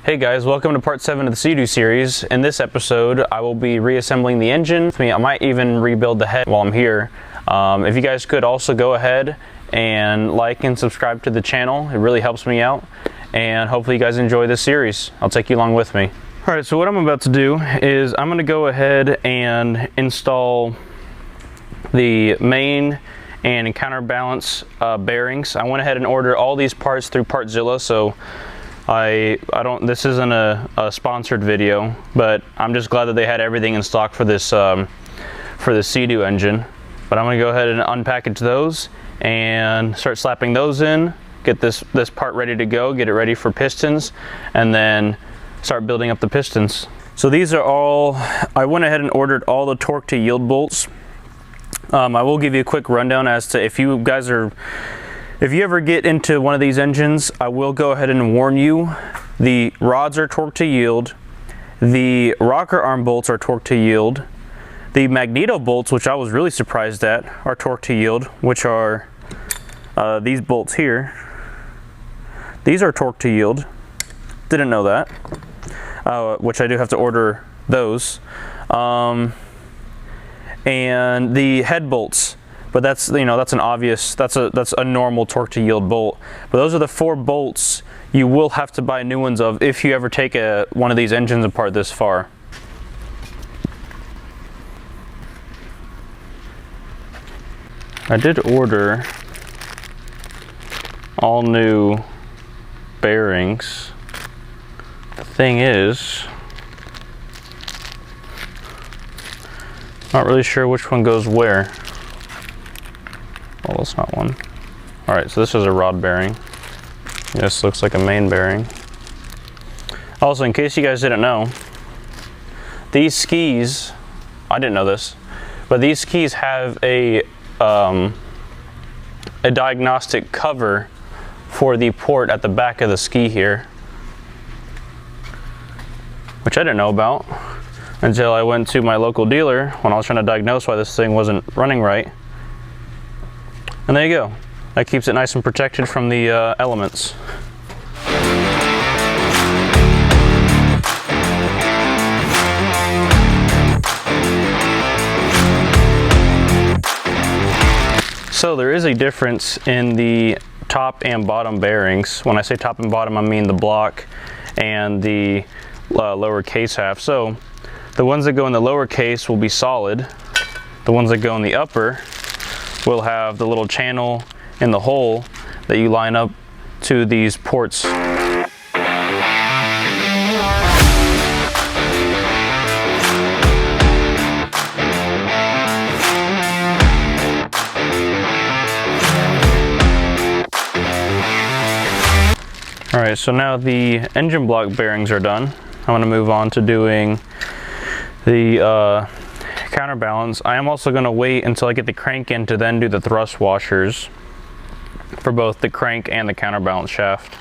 Hey guys, welcome to part 7 of the Seadoo series. In this episode, I will be reassembling the engine. I might even rebuild the head while I'm here. If you guys could also go ahead and like and subscribe to the channel, it really helps me out. And hopefully you guys enjoy this series. I'll take you along with me. Alright, so what I'm about to do is I'm going to go ahead and install the main and counterbalance bearings. I went ahead and ordered all these parts through Partzilla, so this isn't a sponsored video, but I'm just glad that they had everything in stock for this Seadoo engine. But I'm going to go ahead and unpackage those and start slapping those in, get this part ready to go, get it ready for pistons, and then start building up the pistons. So these are all, I went ahead and ordered all the torque to yield bolts. I will give you a quick rundown as to if you ever get into one of these engines, I will go ahead and warn you, the rods are torque to yield, the rocker arm bolts are torque to yield, the magneto bolts, which I was really surprised at, are torque to yield, which are these bolts here. These are torque to yield. Didn't know that, which I do have to order those. And the head bolts, but that's an obvious, that's a normal torque to yield bolt. But those are the 4 bolts you will have to buy new ones of if you ever take one of these engines apart this far. I did order all new bearings. The thing is, not really sure which one goes where. Well, that's not one. Alright, so this is a rod bearing. This looks like a main bearing. Also, in case you guys didn't know, these skis, I didn't know this, but these skis have a diagnostic cover for the port at the back of the ski here, which I didn't know about until I went to my local dealer when I was trying to diagnose why this thing wasn't running right. And there you go. That keeps it nice and protected from the elements. So there is a difference in the top and bottom bearings. When I say top and bottom, I mean the block and the lower case half. So the ones that go in the lower case will be solid. The ones that go in the upper will have the little channel in the hole that you line up to these ports. Alright, so now the engine block bearings are done. I'm going to move on to doing the counterbalance. I am also going to wait until I get the crank in to then do the thrust washers for both the crank and the counterbalance shaft.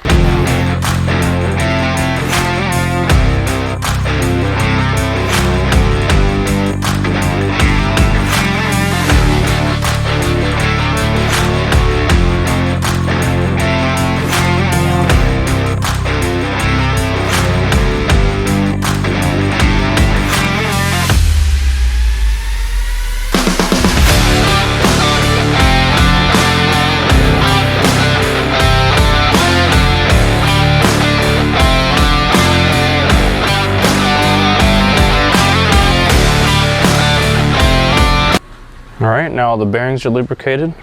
Alright, now all the bearings are lubricated,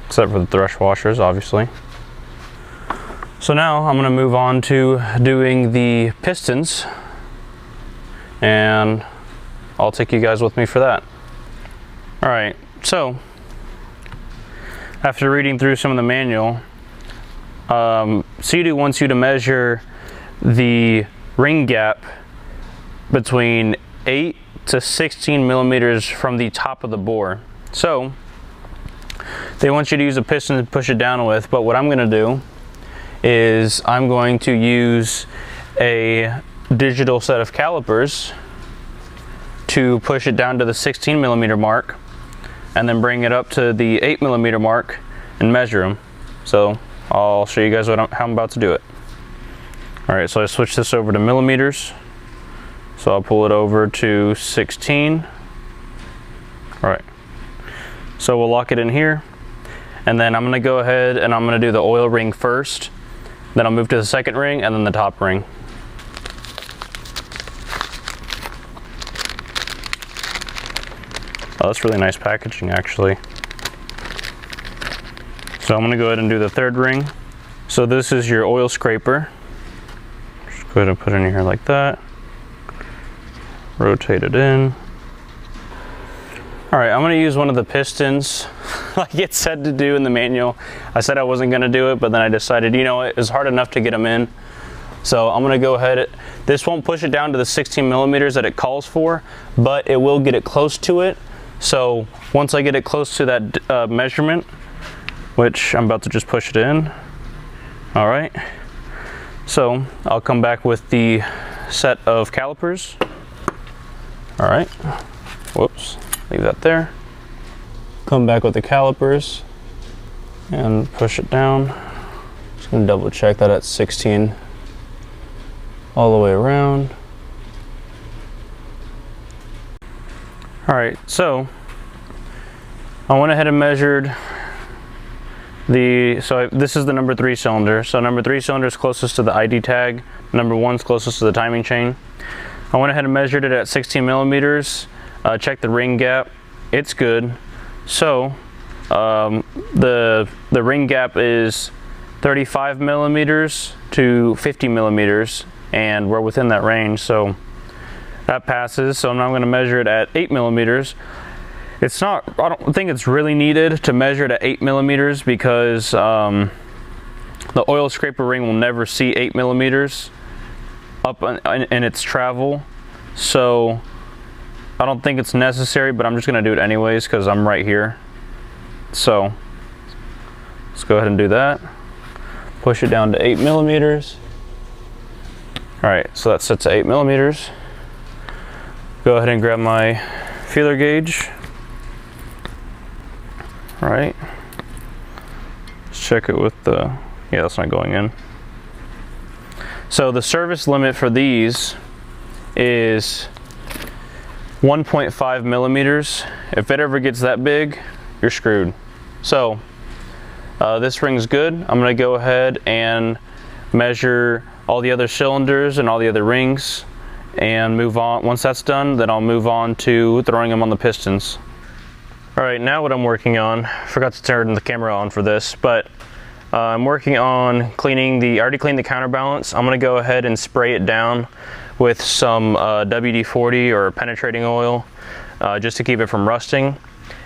except for the thrust washers, obviously. So now I'm going to move on to doing the pistons, and I'll take you guys with me for that. Alright, so after reading through some of the manual, Seadoo wants you to measure the ring gap between 8 to 16 millimeters from the top of the bore. So they want you to use a piston to push it down with, but what I'm going to do is I'm going to use a digital set of calipers to push it down to the 16 millimeter mark and then bring it up to the 8 millimeter mark and measure them. So I'll show you guys how I'm about to do it. All right, so I switched this over to millimeters. So I'll pull it over to 16. All right, so we'll lock it in here. And then I'm gonna go ahead and I'm gonna do the oil ring first. Then I'll move to the second ring and then the top ring. Oh, that's really nice packaging actually. So I'm gonna go ahead and do the third ring. So this is your oil scraper. Just go ahead and put it in here like that. Rotate it in. All right, I'm gonna use one of the pistons like it said to do in the manual. I said I wasn't gonna do it, but then I decided, you know, it's hard enough to get them in. So I'm gonna go ahead, this won't push it down to the 16 millimeters that it calls for, but it will get it close to it. So once I get it close to that measurement, which I'm about to just push it in. All right, so I'll come back with the set of calipers. All right, whoops. Leave that there. Come back with the calipers and push it down. Just gonna double check that at 16 all the way around. All right, so I went ahead and measured this is the number 3 cylinder. So number 3 cylinder is closest to the ID tag. Number 1 is closest to the timing chain. I went ahead and measured it at 16 millimeters. Check the ring gap, it's good. So the ring gap is 35 millimeters to 50 millimeters, and we're within that range, so that passes. So now I'm going to measure it at 8 millimeters. It's not, I don't think it's really needed to measure it at 8 millimeters because the oil scraper ring will never see 8 millimeters up in its travel. So I don't think it's necessary, but I'm just gonna do it anyways because I'm right here. So let's go ahead and do that. Push it down to 8 millimeters. All right, so that sets at 8 millimeters. Go ahead and grab my feeler gauge. All right, let's check it with the, yeah, that's not going in. So the service limit for these is 1.5 millimeters. If it ever gets that big, you're screwed. So this ring's good. I'm gonna go ahead and measure all the other cylinders and all the other rings and move on. Once that's done, then I'll move on to throwing them on the pistons. All right, now what I'm working on, forgot to turn the camera on for this, but I'm working on cleaning I already cleaned the counterbalance. I'm gonna go ahead and spray it down with some WD-40 or penetrating oil just to keep it from rusting.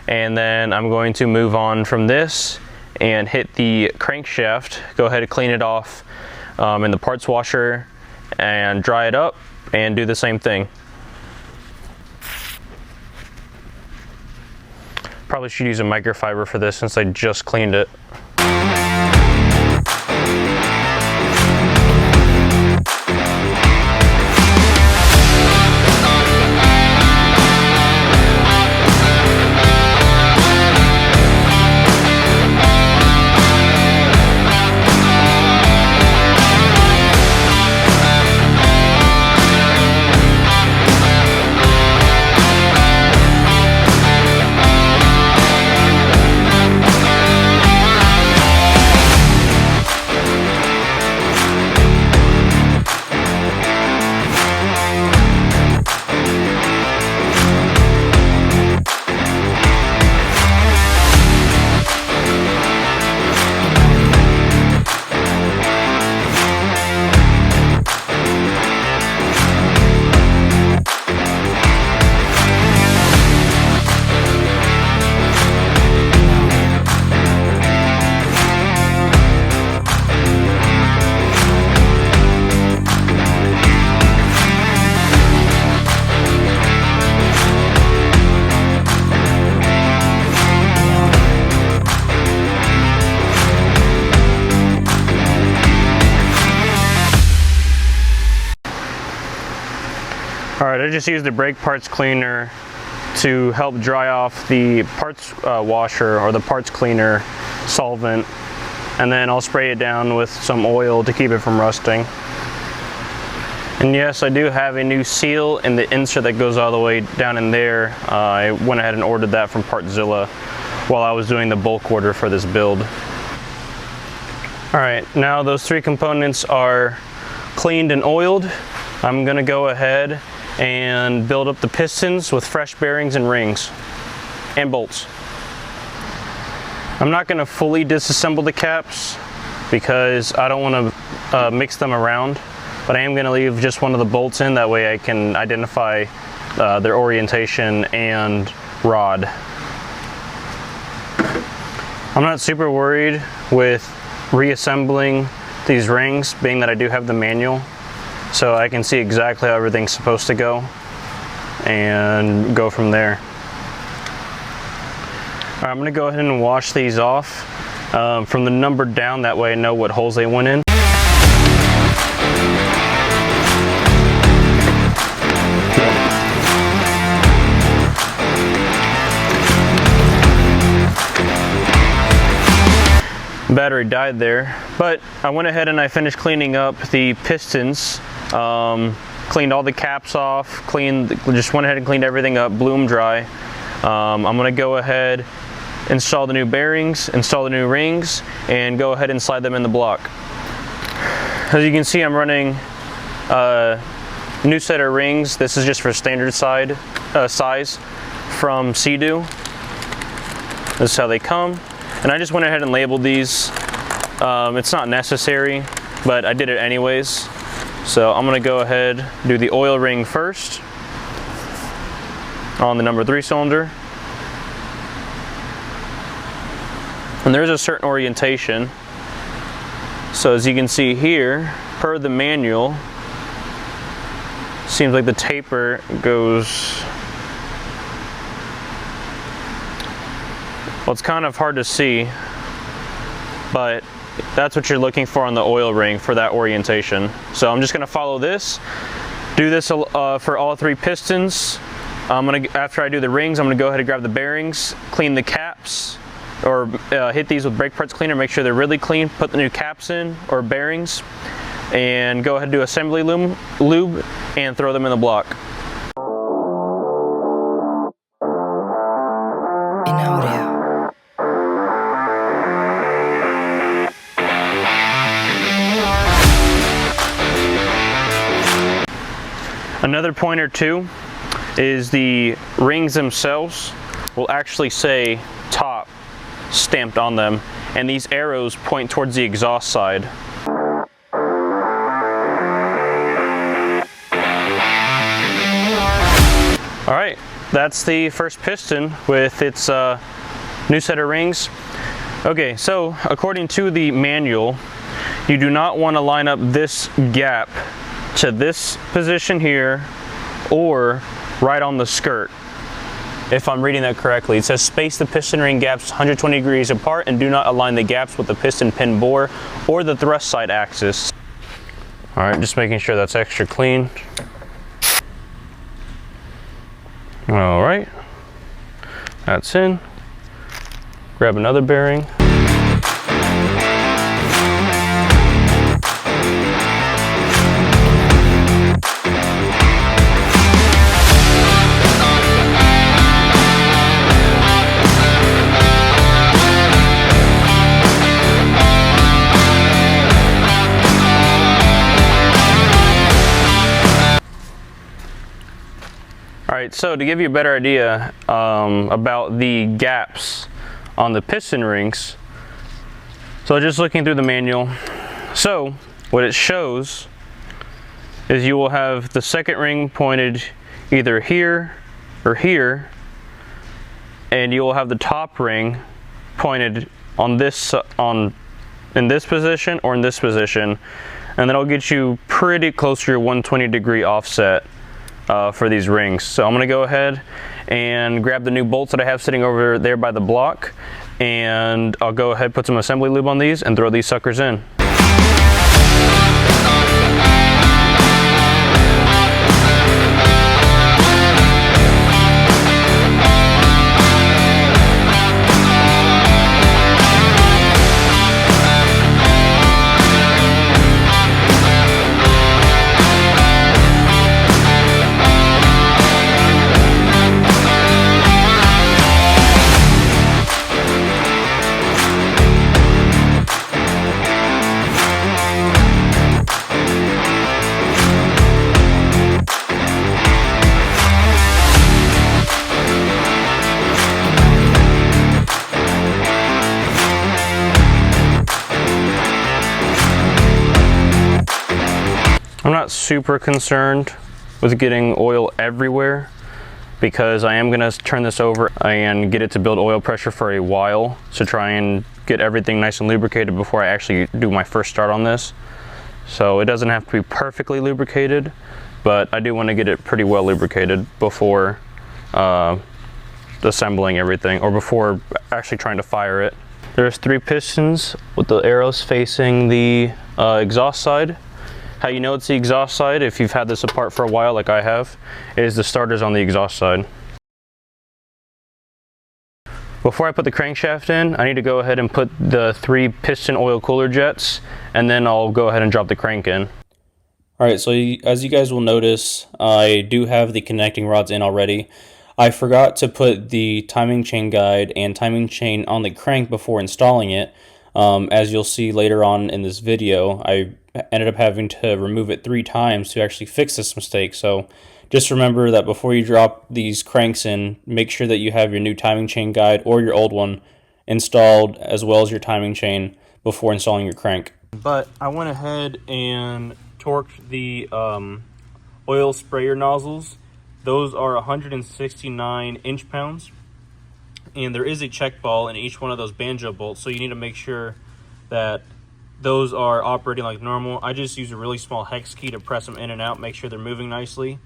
And then I'm going to move on from this and hit the crankshaft, go ahead and clean it off in the parts washer and dry it up and do the same thing. Probably should use a microfiber for this since I just cleaned it. Alright, I just used the brake parts cleaner to help dry off the parts washer or the parts cleaner solvent, and then I'll spray it down with some oil to keep it from rusting. And yes, I do have a new seal in the insert that goes all the way down in there. I went ahead and ordered that from Partzilla while I was doing the bulk order for this build. All right, now those 3 components are cleaned and oiled. I'm gonna go ahead and build up the pistons with fresh bearings and rings and bolts. I'm not gonna fully disassemble the caps because I don't wanna mix them around, but I am gonna leave just one of the bolts in, that way I can identify their orientation and rod. I'm not super worried with reassembling these rings, being that I do have the manual, so I can see exactly how everything's supposed to go and go from there. All right, I'm gonna go ahead and wash these off from the number down, that way I know what holes they went in. Battery died there, but I went ahead and I finished cleaning up the pistons, cleaned all the caps off, just went ahead and cleaned everything up, blew them dry. I'm gonna go ahead, install the new bearings, install the new rings, and go ahead and slide them in the block. As you can see, I'm running a new set of rings. This is just for standard size from Seadoo. This is how they come. And I just went ahead and labeled these. It's not necessary, but I did it anyways. So I'm gonna go ahead, do the oil ring first on the number 3 cylinder. And there's a certain orientation. So as you can see here, per the manual, seems like the taper goes, well, it's kind of hard to see, but that's what you're looking for on the oil ring for that orientation. So I'm just gonna follow this, do this for all 3 pistons. After I do the rings, I'm gonna go ahead and grab the bearings, clean the caps, or hit these with brake parts cleaner, make sure they're really clean, put the new caps in, or bearings, and go ahead and do assembly lube and throw them in the block. Another pointer too is the rings themselves will actually say top stamped on them, and these arrows point towards the exhaust side. All right, that's the first piston with its new set of rings. Okay, so according to the manual, you do not want to line up this gap to this position here or right on the skirt. If I'm reading that correctly, it says space the piston ring gaps 120 degrees apart and do not align the gaps with the piston pin bore or the thrust side axis. All right, just making sure that's extra clean. All right, that's in. Grab another bearing. Alright, so to give you a better idea about the gaps on the piston rings, so just looking through the manual, so what it shows is you will have the second ring pointed either here or here, and you will have the top ring pointed on this in this position or in this position, and that'll get you pretty close to your 120 degree offset for these rings. So I'm gonna go ahead and grab the new bolts that I have sitting over there by the block, and I'll go ahead, put some assembly lube on these and throw these suckers in. not super concerned with getting oil everywhere, because I am going to turn this over and get it to build oil pressure for a while to try and get everything nice and lubricated before I actually do my first start on this. So it doesn't have to be perfectly lubricated, but I do want to get it pretty well lubricated before assembling everything, or before actually trying to fire it. There's 3 pistons with the arrows facing the exhaust side. How you know it's the exhaust side, if you've had this apart for a while like I have, is the starters on the exhaust side. Before I put the crankshaft in, I need to go ahead and put the 3 piston oil cooler jets, and then I'll go ahead and drop the crank in. Alright, so as you guys will notice, I do have the connecting rods in already. I forgot to put the timing chain guide and timing chain on the crank before installing it. As you'll see later on in this video, I ended up having to remove it 3 times to actually fix this mistake. So just remember that before you drop these cranks in, make sure that you have your new timing chain guide or your old one installed, as well as your timing chain, before installing your crank. But I went ahead and torqued the oil sprayer nozzles. Those are 169 inch-pounds, and there is a check ball in each one of those banjo bolts, so you need to make sure that those are operating like normal. I just use a really small hex key to press them in and out, make sure they're moving nicely.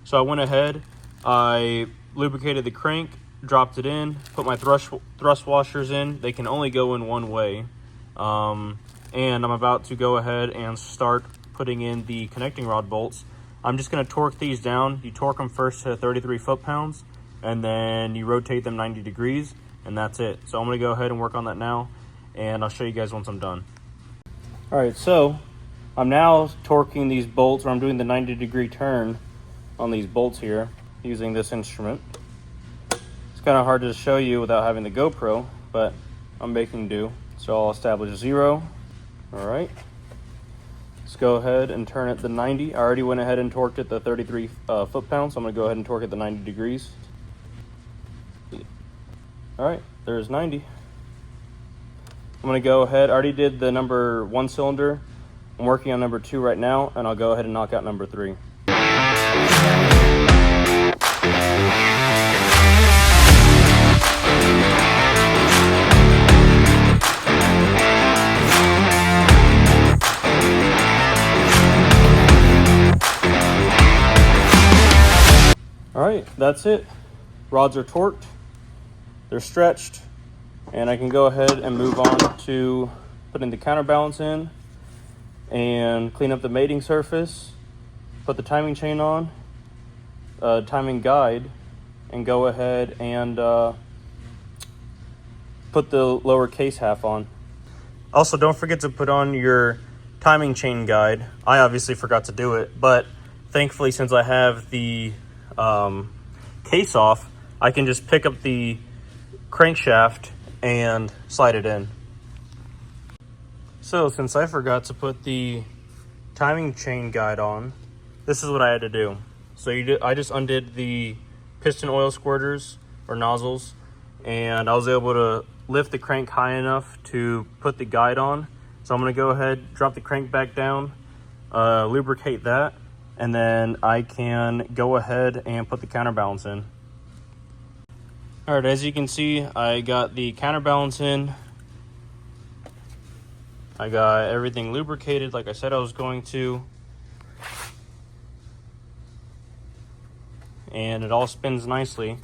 So I went ahead, I lubricated the crank, dropped it in, put my thrust washers in. They can only go in one way. And I'm about to go ahead and start putting in the connecting rod bolts. I'm just going to torque these down. You torque them first to 33 foot-pounds, and then you rotate them 90 degrees, and that's it. So I'm going to go ahead and work on that now, and I'll show you guys once I'm done. Alright, so I'm now torquing these bolts, or I'm doing the 90-degree turn on these bolts here using this instrument. It's kind of hard to show you without having the GoPro, but I'm making do. So I'll establish 0. Alright. Let's go ahead and turn it to 90. I already went ahead and torqued it to 33 foot-pounds, so I'm going to go ahead and torque it to 90 degrees. Alright, there's 90. I'm going to go ahead, I already did the number 1 cylinder. I'm working on number 2 right now, and I'll go ahead and knock out number 3. Alright, that's it. Rods are torqued, they're stretched, and I can go ahead and move on to putting the counterbalance in and clean up the mating surface, put the timing chain on, timing guide, and go ahead and put the lower case half on. Also, don't forget to put on your timing chain guide. I obviously forgot to do it, but thankfully, since I have the case off, I can just pick up the crankshaft and slide it in. So since I forgot to put the timing chain guide on, this is what I had to do. So I just undid the piston oil squirters or nozzles, and I was able to lift the crank high enough to put the guide on. So I'm going to go ahead, drop the crank back down, lubricate that, and then I can go ahead and put the counterbalance in. Alright, as you can see, I got the counterbalance in. I got everything lubricated like I said I was going to. And it all spins nicely.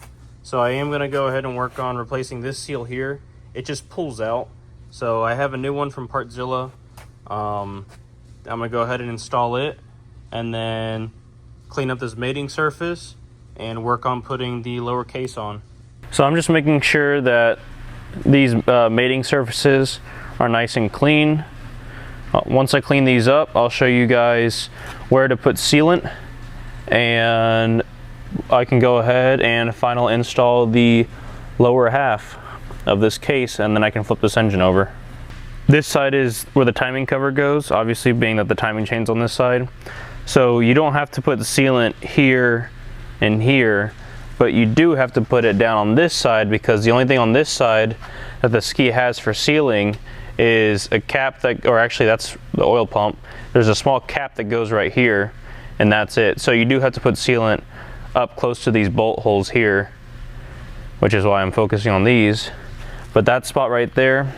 So I am going to go ahead and work on replacing this seal here. It just pulls out. So I have a new one from Partzilla. I'm going to go ahead and install it, and then clean up this mating surface and work on putting the lower case on. So I'm just making sure that these mating surfaces are nice and clean. Once I clean these up, I'll show you guys where to put sealant, and I can go ahead and final install the lower half of this case, and then I can flip this engine over. This side is where the timing cover goes, obviously being that the timing chain's on this side. So you don't have to put the sealant here and here, but you do have to put it down on this side, because the only thing on this side that the ski has for sealing is a cap that, or actually that's the oil pump. There's a small cap that goes right here, and that's it. So you do have to put sealant up close to these bolt holes here, which is why I'm focusing on these. But that spot right there,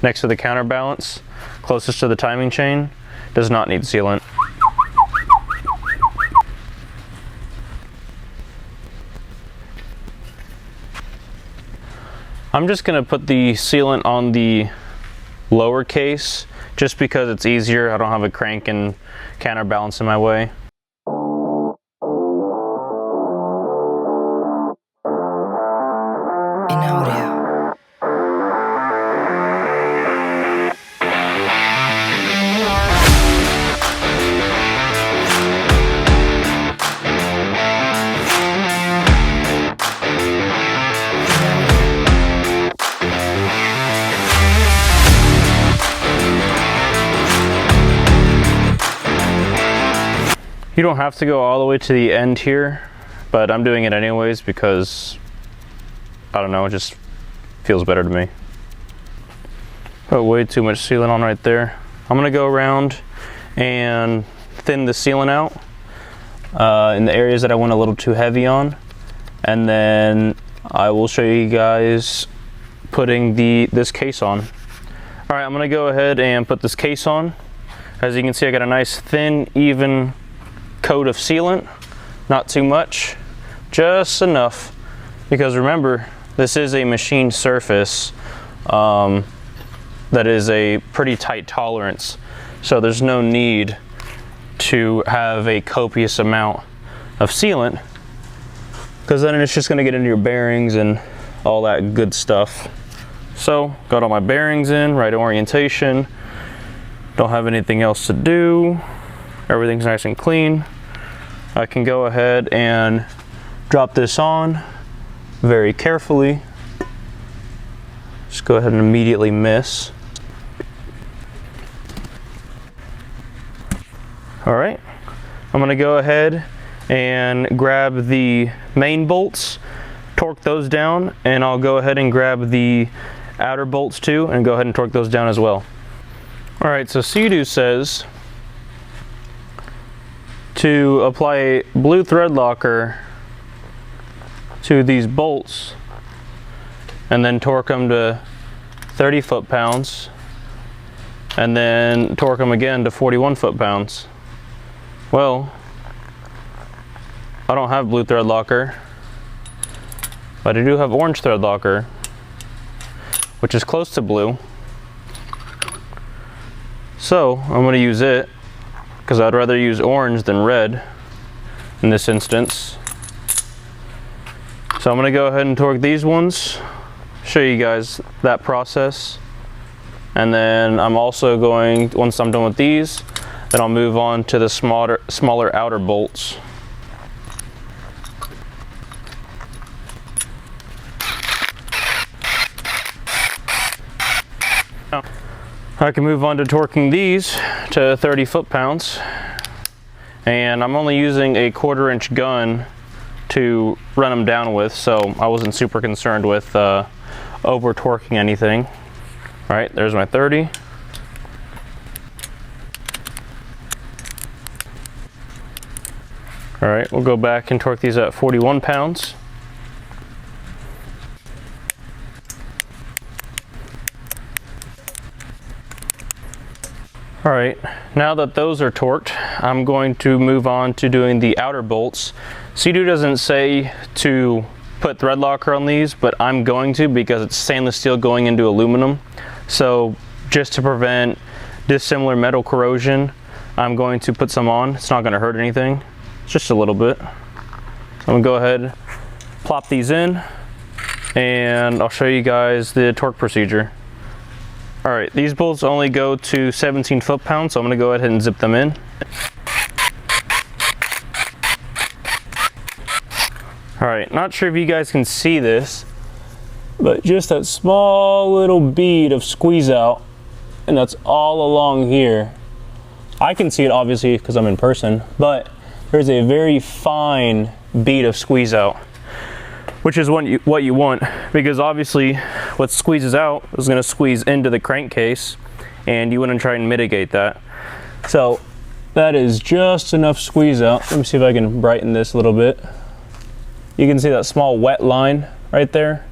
next to the counterbalance, closest to the timing chain, does not need sealant. I'm just gonna put the sealant on the lower case just because it's easier. I don't have a crank and counterbalance in my way. In audio. You don't have to go all the way to the end here, but I'm doing it anyways because, I don't know, it just feels better to me. Put way too much sealant on right there. I'm gonna go around and thin the sealant out in the areas that I went a little too heavy on, and then I will show you guys putting this case on. All right, I'm gonna go ahead and put this case on. As you can see, I got a nice thin, even coat of sealant. Not too much, just enough, because remember, this is a machine surface that is a pretty tight tolerance, so there's no need to have a copious amount of sealant, because then it's just going to get into your bearings and all that good stuff. So got all my bearings in, right orientation, don't have anything else to do, everything's nice and clean. I can go ahead and drop this on very carefully. Just go ahead and immediately miss. All right, I'm gonna go ahead and grab the main bolts, torque those down, and I'll go ahead and grab the outer bolts too and go ahead and torque those down as well. All right, so Seadoo says to apply a blue thread locker to these bolts and then torque them to 30 foot-pounds and then torque them again to 41 foot-pounds. Well, I don't have blue thread locker, but I do have orange thread locker, which is close to blue. So I'm going to use it because I'd rather use orange than red in this instance. So I'm going to go ahead and torque these ones, show you guys that process, and then I'm also going, once I'm done with these, then I'll move on to the smaller outer bolts. I can move on to torquing these to 30 foot-pounds, and I'm only using a 1/4 inch gun to run them down with, so I wasn't super concerned with over torquing anything. All right, there's my 30. All right, we'll go back and torque these at 41 pounds. All right, now that those are torqued, I'm going to move on to doing the outer bolts. Seadoo doesn't say to put thread locker on these, but I'm going to because it's stainless steel going into aluminum. So just to prevent dissimilar metal corrosion, I'm going to put some on. It's not going to hurt anything, just a little bit. So I'm going to go ahead, plop these in, and I'll show you guys the torque procedure. All right, these bolts only go to 17 foot-pounds, so I'm gonna go ahead and zip them in. All right, not sure if you guys can see this, but just that small little bead of squeeze out, and that's all along here. I can see it obviously because I'm in person, but there's a very fine bead of squeeze out, which is what you want, because obviously what squeezes out is going to squeeze into the crankcase, and you want to try and mitigate that. So that is just enough squeeze out. Let me see if I can brighten this a little bit. You can see that small wet line right there.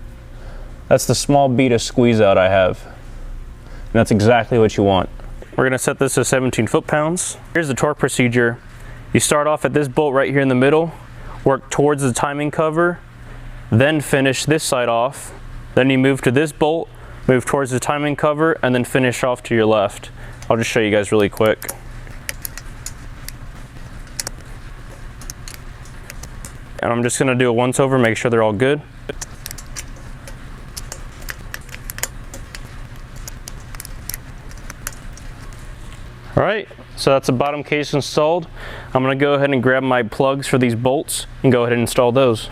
That's the small bead of squeeze out I have. And that's exactly what you want. We're gonna set this to 17 foot-pounds. Here's the torque procedure. You start off at this bolt right here in the middle, work towards the timing cover, then finish this side off. Then you move to this bolt, move towards the timing cover, and then finish off to your left. I'll just show you guys really quick. And I'm just gonna do a once over, make sure they're all good. All right, so that's the bottom case installed. I'm gonna go ahead and grab my plugs for these bolts and go ahead and install those.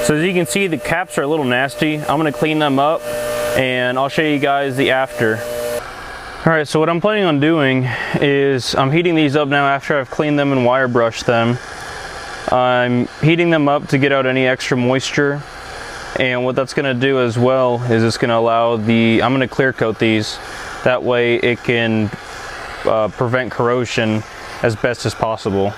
So as you can see, the caps are a little nasty. I'm gonna clean them up and I'll show you guys the after. All right, so what I'm planning on doing is I'm heating these up now after I've cleaned them and wire brushed them. I'm heating them up to get out any extra moisture. And what that's gonna do as well is it's gonna allow I'm gonna clear coat these. That way it can prevent corrosion as best as possible.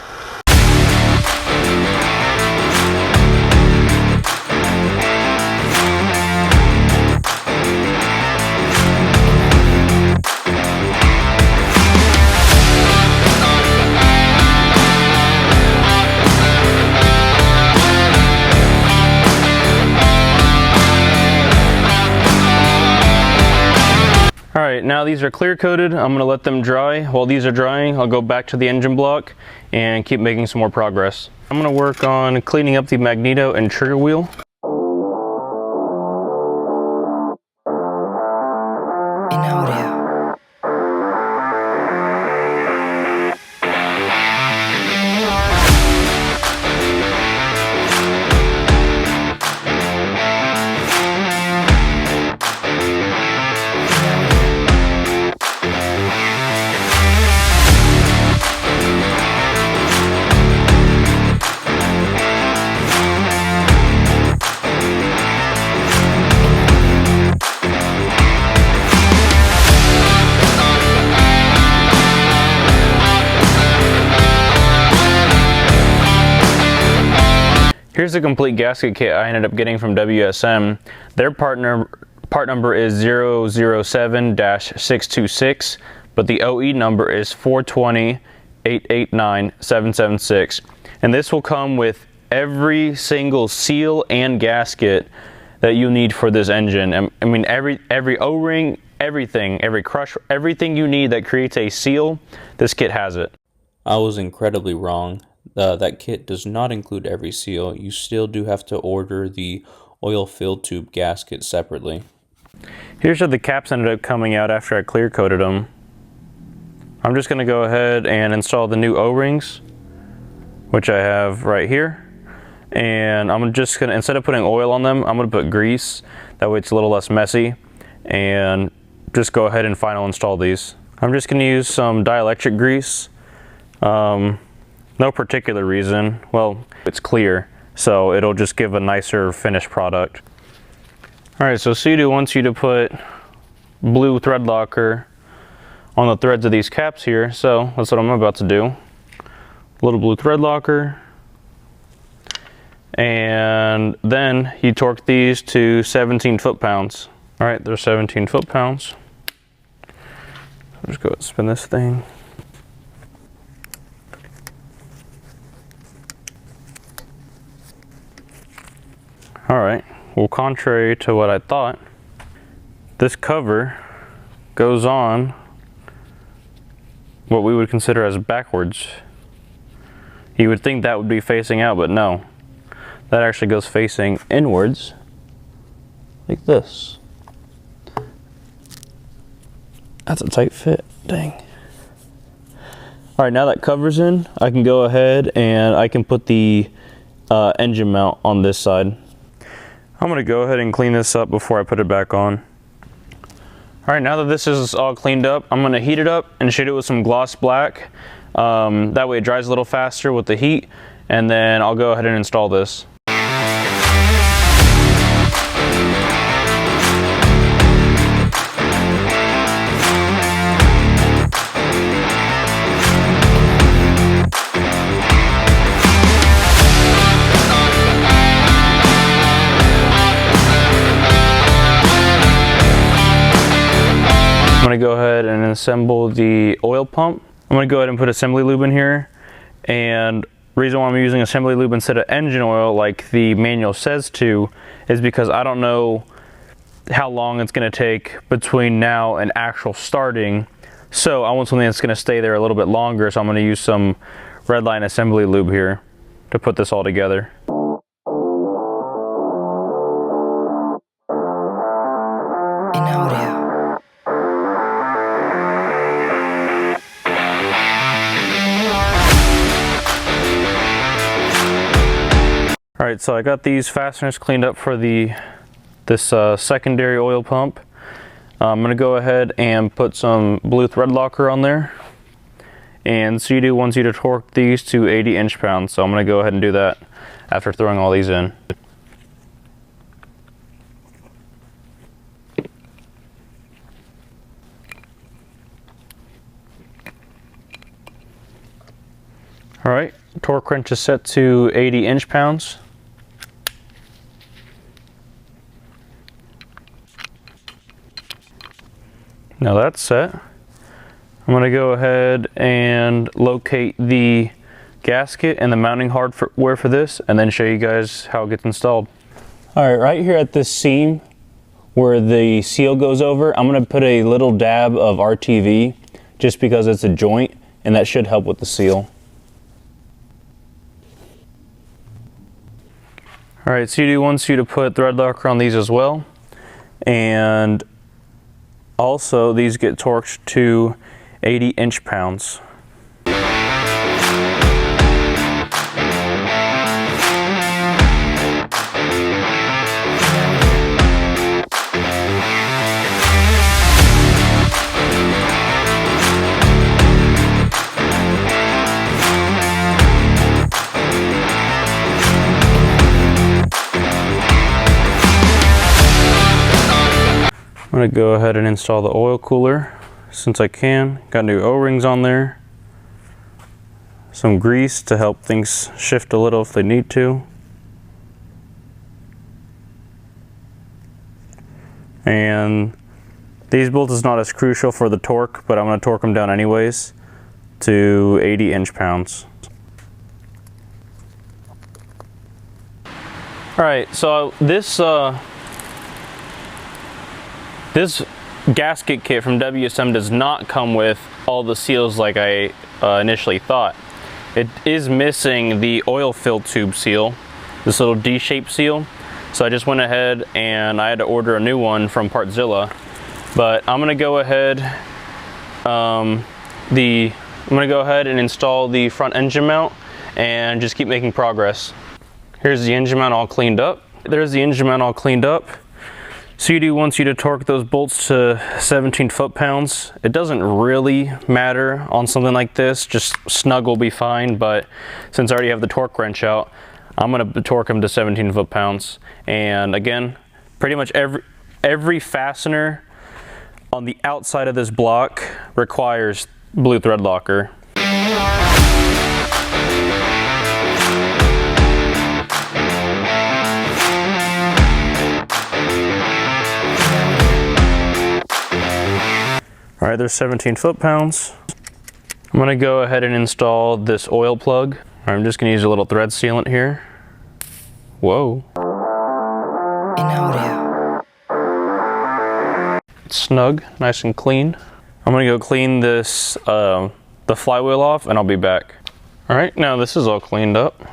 All right, now these are clear coated. I'm gonna let them dry. While these are drying, I'll go back to the engine block and keep making some more progress. I'm gonna work on cleaning up the magneto and trigger wheel. Here's the complete gasket kit I ended up getting from WSM. Their part number is 007-626, but the OE number is 420-889-776. And this will come with every single seal and gasket that you need for this engine. I mean, every O-ring, everything, every crush, everything you need that creates a seal, this kit has it. I was incredibly wrong. That kit does not include every seal. You still do have to order the oil filled tube gasket separately. Here's how the caps ended up coming out after I clear coated them. I'm just going to go ahead and install the new O-rings, which I have right here. And I'm just going to, instead of putting oil on them, I'm going to put grease. That way it's a little less messy. And just go ahead and final install these. I'm just going to use some dielectric grease. No particular reason. Well, it's clear, so it'll just give a nicer finished product. All right, so Seadoo wants you to put blue thread locker on the threads of these caps here, so that's what I'm about to do. A little blue thread locker. And then you torque these to 17 foot-pounds. All right, they're 17 foot-pounds. Just go ahead and spin this thing. All right, well, contrary to what I thought, this cover goes on what we would consider as backwards. You would think that would be facing out, but no. That actually goes facing inwards, like this. That's a tight fit, dang. All right, now that cover's in, I can go ahead and I can put the engine mount on this side. I'm gonna go ahead and clean this up before I put it back on. All right, now that this is all cleaned up, I'm gonna heat it up and shade it with some gloss black. That way it dries a little faster with the heat, and then I'll go ahead and install this. going to go ahead and assemble the oil pump. I'm going to go ahead and put assembly lube in here, and the reason why I'm using assembly lube instead of engine oil like the manual says to is because I don't know how long it's going to take between now and actual starting, so I want something that's going to stay there a little bit longer, so I'm going to use some Redline assembly lube here to put this all together. Alright, so I got these fasteners cleaned up for this secondary oil pump. I'm going to go ahead and put some blue thread locker on there. And Seadoo wants you to torque these to 80 inch-pounds, so I'm going to go ahead and do that after throwing all these in. Alright, torque wrench is set to 80 inch-pounds. Now that's set. I'm going to go ahead and locate the gasket and the mounting hardware for this, and then show you guys how it gets installed. Alright, right here at this seam where the seal goes over, I'm going to put a little dab of RTV just because it's a joint, and that should help with the seal. Alright, Seadoo wants you to put thread locker on these as well, and also these get torqued to 80 inch-pounds. I'm going to go ahead and install the oil cooler since I can. Got new O-rings on there. Some grease to help things shift a little if they need to. And these bolts is not as crucial for the torque, but I'm going to torque them down anyways to 80 inch-pounds. Alright, so this gasket kit from WSM does not come with all the seals like I initially thought. It is missing the oil fill tube seal, this little D-shaped seal. So I just went ahead and I had to order a new one from Partzilla. But I'm gonna go ahead and install the front engine mount and just keep making progress. Here's the engine mount all cleaned up. There's the engine mount all cleaned up. Seadoo wants you to torque those bolts to 17 foot-pounds. It doesn't really matter on something like this, just snug will be fine, but since I already have the torque wrench out, I'm going to torque them to 17 foot-pounds. And again, pretty much every fastener on the outside of this block requires blue thread locker. Alright, there's 17 foot-pounds. I'm going to go ahead and install this oil plug. I'm just going to use a little thread sealant here. Whoa. It's snug, nice and clean. I'm going to go clean this, the flywheel off, and I'll be back. Alright, now this is all cleaned up.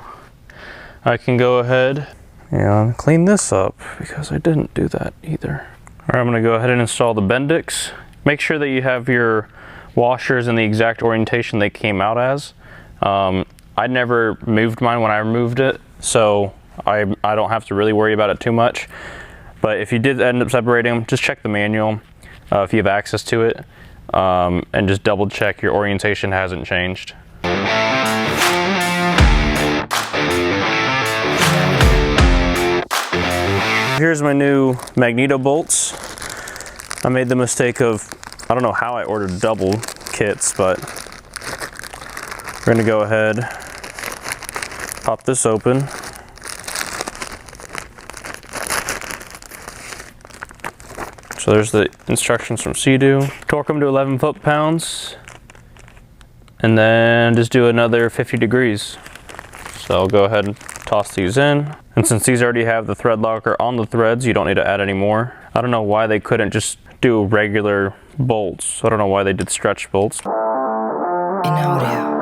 I can go ahead and clean this up because I didn't do that either. Alright, I'm going to go ahead and install the Bendix. Make sure that you have your washers in the exact orientation they came out as. I never moved mine when I removed it, so I don't have to really worry about it too much. But if you did end up separating them, just check the manual if you have access to it, and just double check your orientation hasn't changed. Here's my new magneto bolts. I made the mistake of, I don't know how I ordered double kits, but we're gonna go ahead, pop this open. So there's the instructions from Seadoo. Torque them to 11 foot-pounds, and then just do another 50 degrees. So I'll go ahead and toss these in. And since these already have the thread locker on the threads, you don't need to add any more. I don't know why they couldn't just do regular bolts. I don't know why they did stretch bolts. In audio.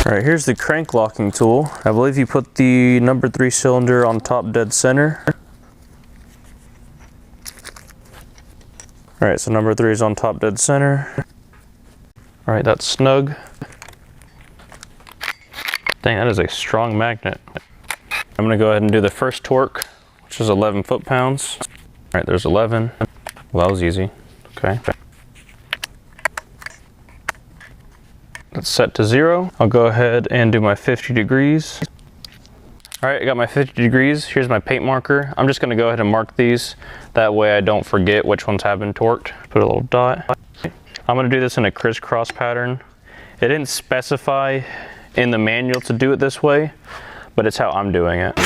All right, here's the crank locking tool. I believe you put the number 3 cylinder on top dead center. All right, so number 3 is on top dead center. All right, that's snug. Dang, that is a strong magnet. I'm gonna go ahead and do the first torque, which is 11 foot-pounds. All right, there's 11. Well, that was easy. Okay. That's set to 0. I'll go ahead and do my 50 degrees. All right, I got my 50 degrees. Here's my paint marker. I'm just gonna go ahead and mark these. That way I don't forget which ones have been torqued. Put a little dot. I'm gonna do this in a crisscross pattern. It didn't specify in the manual to do it this way, but it's how I'm doing it.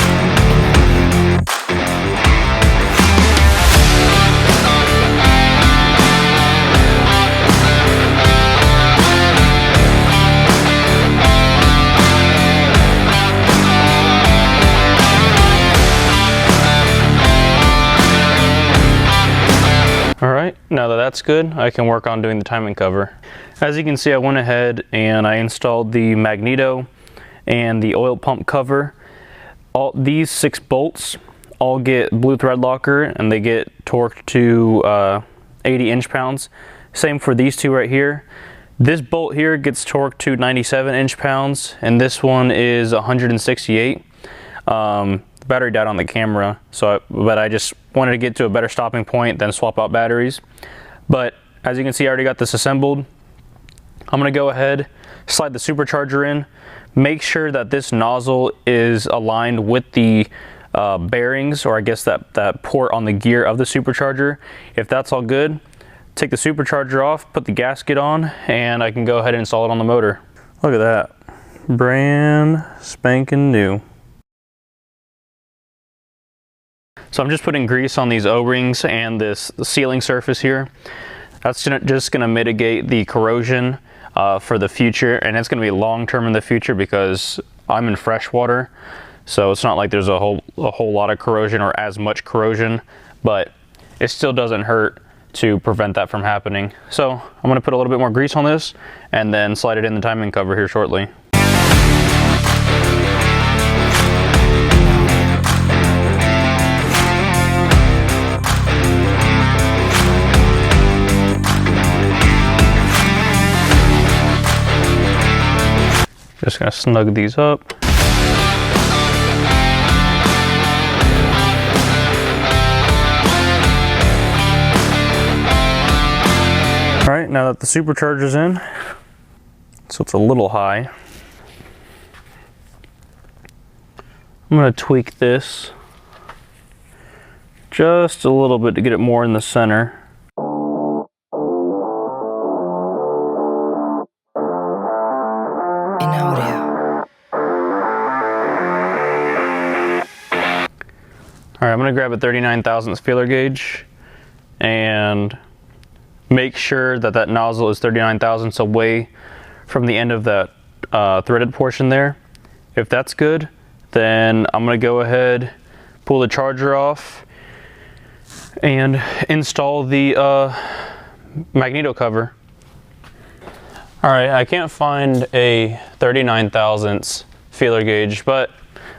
Alright, now that that's good, I can work on doing the timing cover. As you can see, I went ahead and I installed the magneto and the oil pump cover. All these 6 bolts all get blue thread locker and they get torqued to 80 inch-pounds. Same for these 2 right here. This bolt here gets torqued to 97 inch-pounds and this one is 168. The battery died on the camera, but I just wanted to get to a better stopping point than swap out batteries. But as you can see, I already got this assembled. I'm gonna go ahead, slide the supercharger in, make sure that this nozzle is aligned with the bearings, or I guess that port on the gear of the supercharger. If that's all good, take the supercharger off, put the gasket on, and I can go ahead and install it on the motor. Look at that, brand spanking new. So I'm just putting grease on these O-rings and this sealing surface here. That's just gonna mitigate the corrosion for the future, and it's gonna be long-term in the future because I'm in freshwater, so it's not like there's a whole lot of corrosion or as much corrosion, but it still doesn't hurt to prevent that from happening. So I'm gonna put a little bit more grease on this and then slide it in the timing cover here shortly. Just gonna snug these up. All right, now that the supercharger's in, so it's a little high, I'm gonna tweak this just a little bit to get it more in the center. In audio. All right, I'm gonna grab a 39 thousandths feeler gauge and make sure that that nozzle is 39 thousandths away from the end of that threaded portion there. If that's good, then I'm gonna go ahead, pull the charger off, and install the magneto cover. All right, I can't find a 39 thousandths feeler gauge, but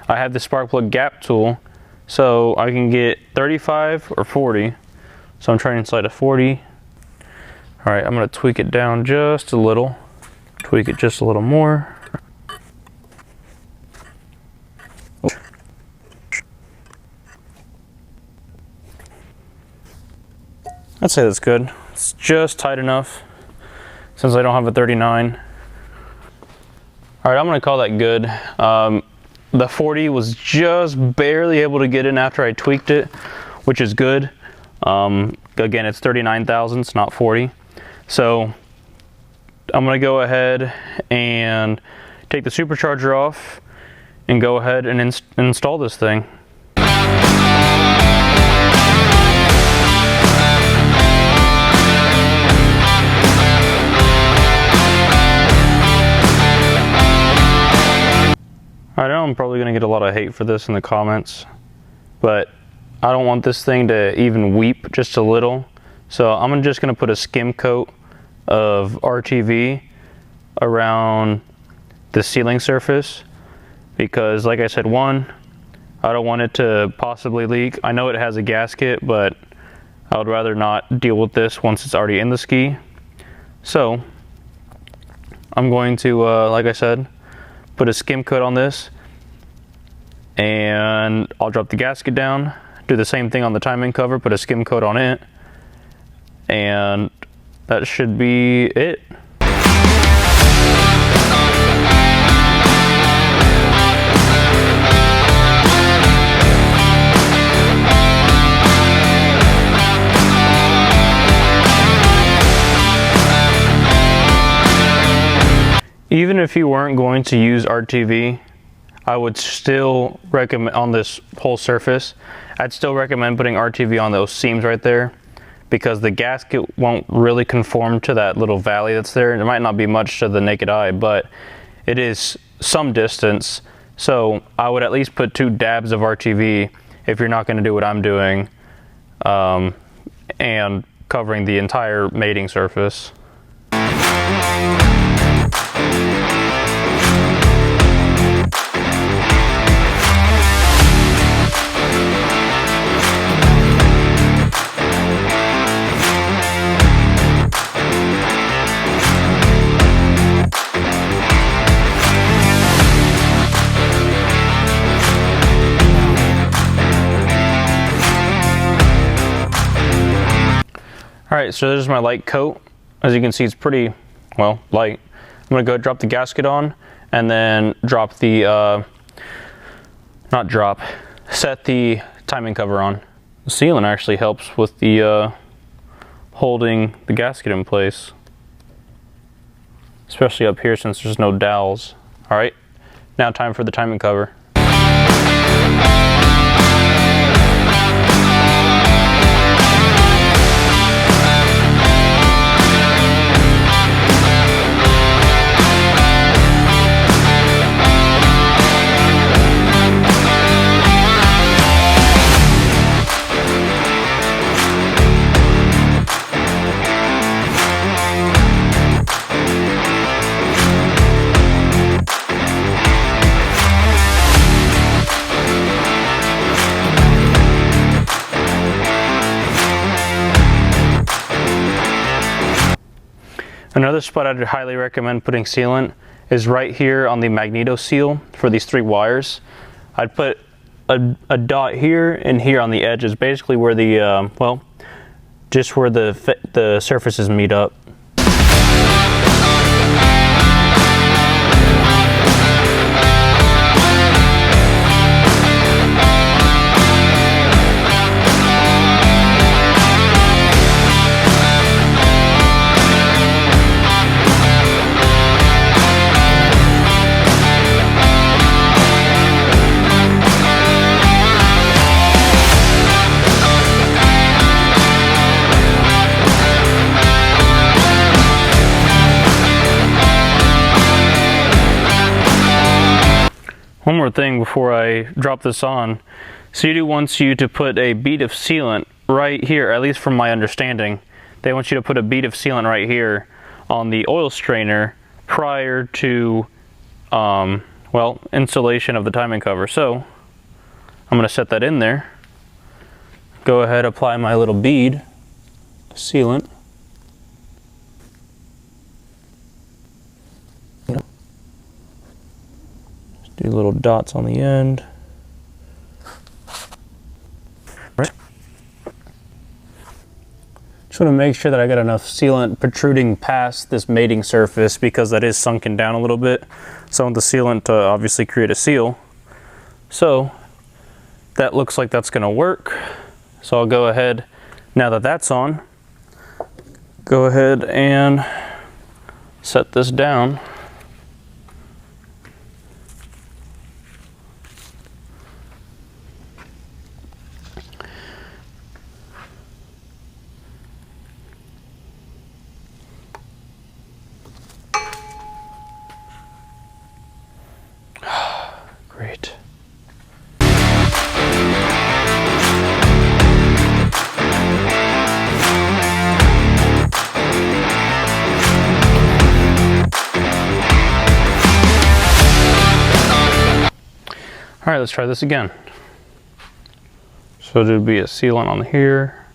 I have the spark plug gap tool, so I can get 35 or 40. So I'm trying to slide a 40. All right, I'm gonna tweak it down just a little, tweak it just a little more. I'd say that's good. It's just tight enough since I don't have a 39. All right, I'm gonna call that good. The 40 was just barely able to get in after I tweaked it, which is good. Again, it's 39 thousandths, not 40. So I'm gonna go ahead and take the supercharger off and go ahead and install this thing. I know I'm probably going to get a lot of hate for this in the comments, but I don't want this thing to even weep just a little. So I'm just going to put a skim coat of RTV around the sealing surface because, like I said, one, I don't want it to possibly leak. I know it has a gasket, but I would rather not deal with this once it's already in the ski. So I'm going to, like I said, put a skim coat on this, and I'll drop the gasket down, do the same thing on the timing cover, put a skim coat on it, and that should be it. Even if you weren't going to use RTV, I would still recommend, on this whole surface, I'd still recommend putting RTV on those seams right there, because the gasket won't really conform to that little valley that's there. It might not be much to the naked eye, but it is some distance. So I would at least put 2 dabs of RTV if you're not going to do what I'm doing, and covering the entire mating surface. Alright, so there's my light coat. As you can see, it's pretty, well, light. I'm going to go drop the gasket on, and then drop the, set the timing cover on. The sealant actually helps with the, holding the gasket in place. Especially up here since there's no dowels. Alright, now time for the timing cover. Another spot I'd highly recommend putting sealant is right here on the magneto seal for these 3 wires. I'd put a dot here and here on the edges, basically where the, well, just where the surfaces meet up. One more thing before I drop this on. Seadoo wants you to put a bead of sealant right here, at least from my understanding. They want you to put a bead of sealant right here on the oil strainer prior to, well, installation of the timing cover. So I'm going to set that in there. Go ahead, apply my little bead of sealant. Do little dots on the end. Right. Just want to make sure that I got enough sealant protruding past this mating surface, because that is sunken down a little bit. So I want the sealant to obviously create a seal. So that looks like that's going to work. So I'll go ahead, now that that's on, go ahead and set this down. All right, let's try this again. So there'd be a sealant on here.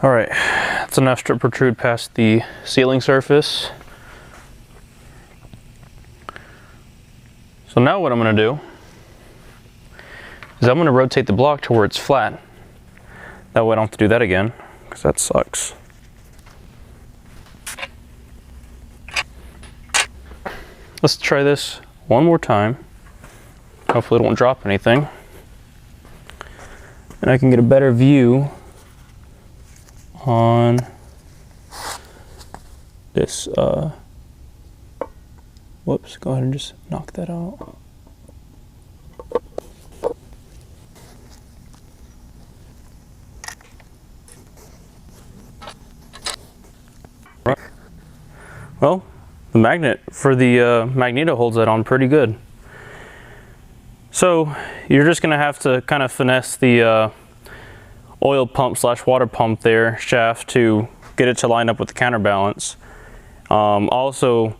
All right, that's enough to protrude past the sealing surface. So now what I'm gonna do is I'm gonna rotate the block to where it's flat. That way I don't have to do that again, because that sucks. Let's try this one more time. Hopefully it won't drop anything. And I can get a better view on this, whoops, go ahead and just knock that out. Well, the magnet for the magneto holds that on pretty good. So you're just gonna have to kind of finesse the oil pump slash water pump there shaft to get it to line up with the counterbalance. Also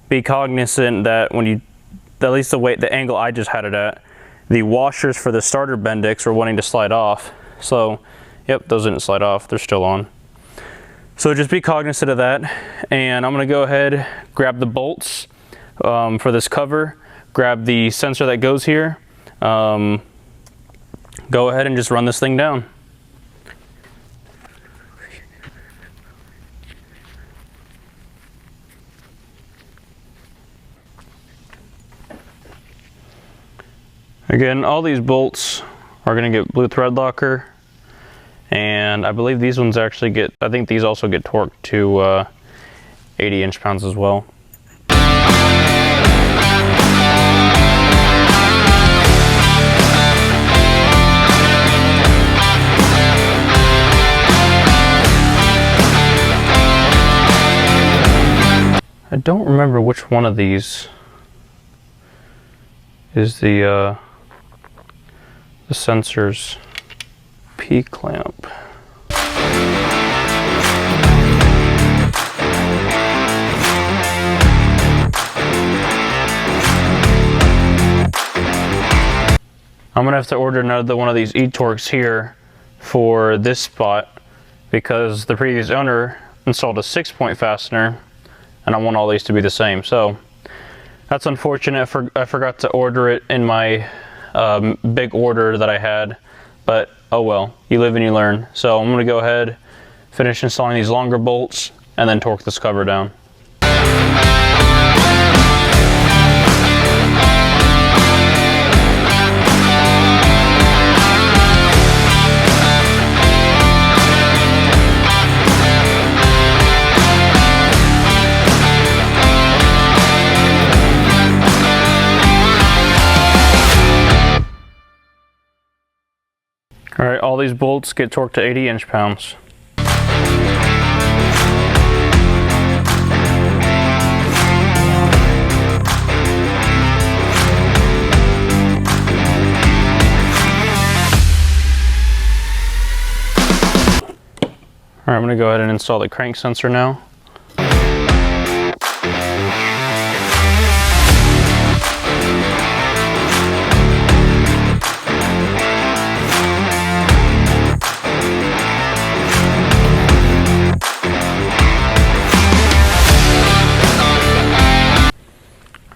be cognizant that when you, at least the angle I just had it at, the washers for the starter Bendix were wanting to slide off. So yep, those didn't slide off, they're still on. So just be cognizant of that. And I'm gonna go ahead, grab the bolts for this cover, grab the sensor that goes here, go ahead and just run this thing down. Again, all these bolts are gonna get blue thread locker, and I believe these ones actually get, I think these also get torqued to 80 inch-pounds as well. I don't remember which one of these is the sensor's P-clamp. I'm gonna have to order another one of these E-Torques here for this spot because the previous owner installed a 6-point fastener and I want all these to be the same. So that's unfortunate. I forgot to order it in my big order that I had, but oh well, you live and you learn. So I'm gonna go ahead, finish installing these longer bolts, and then torque this cover down. All right, all these bolts get torqued to 80 inch-pounds. All right, I'm gonna go ahead and install the crank sensor now.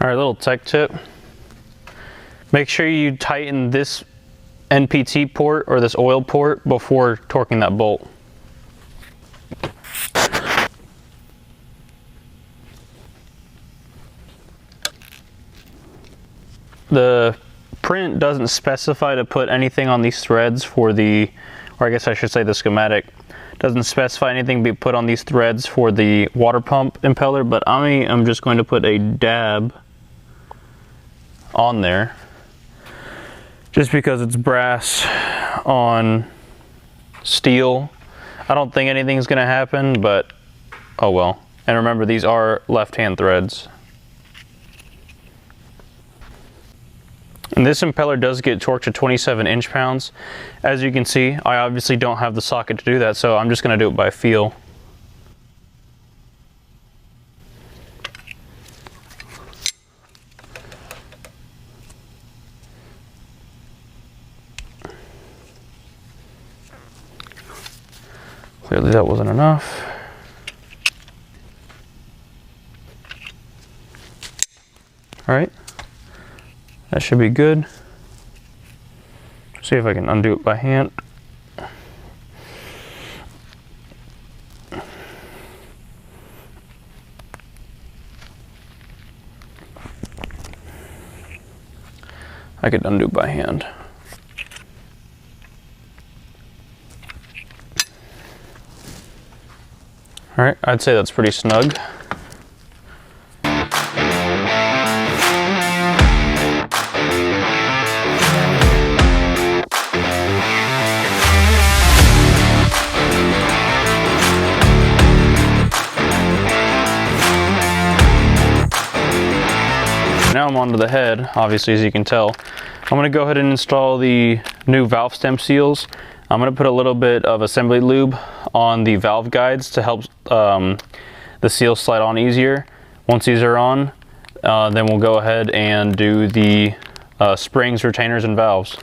All right, little tech tip. Make sure you tighten this NPT port or this oil port before torquing that bolt. The print doesn't specify to put anything on these threads for the, or I guess I should say the schematic, doesn't specify anything be put on these threads for the water pump impeller, but I am just going to put a dab on there just because it's brass on steel. I don't think anything's gonna happen, but oh well. And remember, these are left-hand threads. And this impeller does get torqued to 27 inch-pounds. As you can see, I obviously don't have the socket to do that, so I'm just gonna do it by feel. Clearly that wasn't enough. All right, that should be good. See if I can undo it by hand. I could undo it by hand. All right, I'd say that's pretty snug. Now I'm onto the head, obviously, as you can tell. I'm gonna go ahead and install the new valve stem seals. I'm gonna put a little bit of assembly lube on the valve guides to help the seals slide on easier. Once these are on, then we'll go ahead and do the springs, retainers, and valves.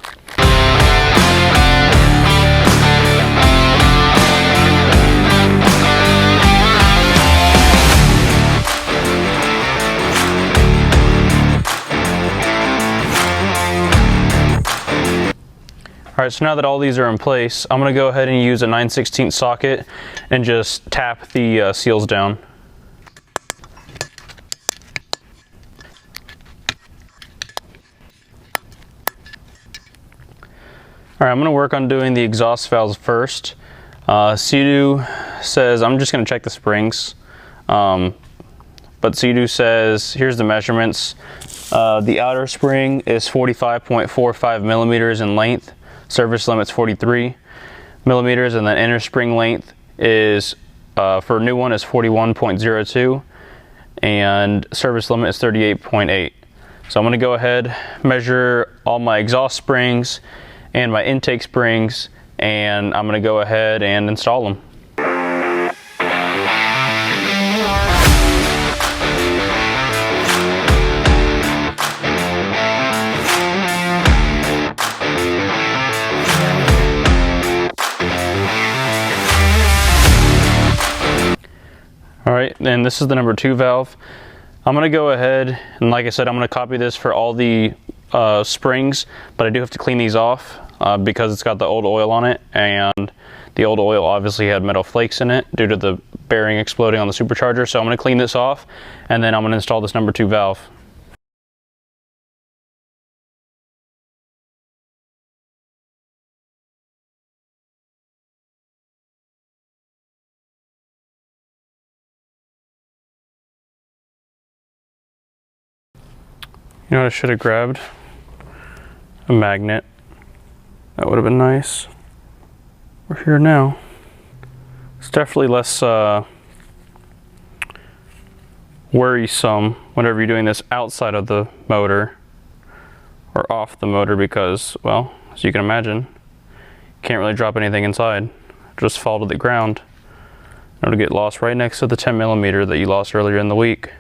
All right, so now that all these are in place, I'm gonna go ahead and use a 9/16 socket and just tap the seals down. All right, I'm gonna work on doing the exhaust valves first. Seadoo says, I'm just gonna check the springs, but Seadoo says, here's the measurements. The outer spring is 45.45 millimeters in length. Service limit's 43 millimeters, and then inner spring length is, for a new one, is 41.02, and service limit is 38.8. So I'm gonna go ahead, measure all my exhaust springs and my intake springs, and I'm gonna go ahead and install them. All right, and this is the number 2 valve. I'm gonna go ahead, and like I said, I'm gonna copy this for all the springs, but I do have to clean these off because it's got the old oil on it, and the old oil obviously had metal flakes in it due to the bearing exploding on the supercharger. So I'm gonna clean this off, and then I'm gonna install this number 2 valve. You know what I should have grabbed? A magnet. That would have been nice. We're here now. It's definitely less worrisome whenever you're doing this outside of the motor or off the motor because, well, as you can imagine, you can't really drop anything inside. It'll just fall to the ground. It'll get lost right next to the 10 millimeter that you lost earlier in the week.